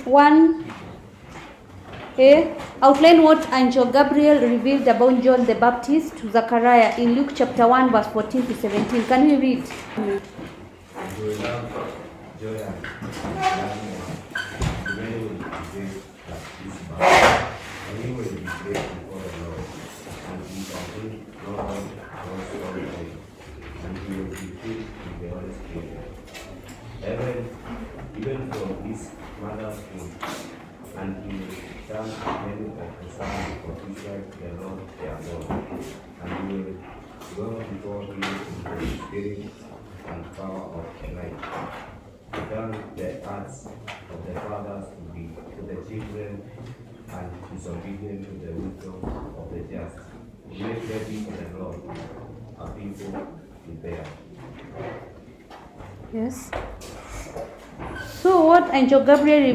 1a. Outline what Angel Gabriel revealed about John the Baptist to Zachariah in Luke chapter 1 verse 14 to 17. Can we read? Even from his mother's womb, and he will stand many of the sons of Israel, the Lord their God, and he will go before him in the spirit and power of Elijah, to turn the hearts of the fathers to the children, and disobedient to the wisdom of the just, to make ready for the Lord a people prepared. Yes. So what Angel Gabriel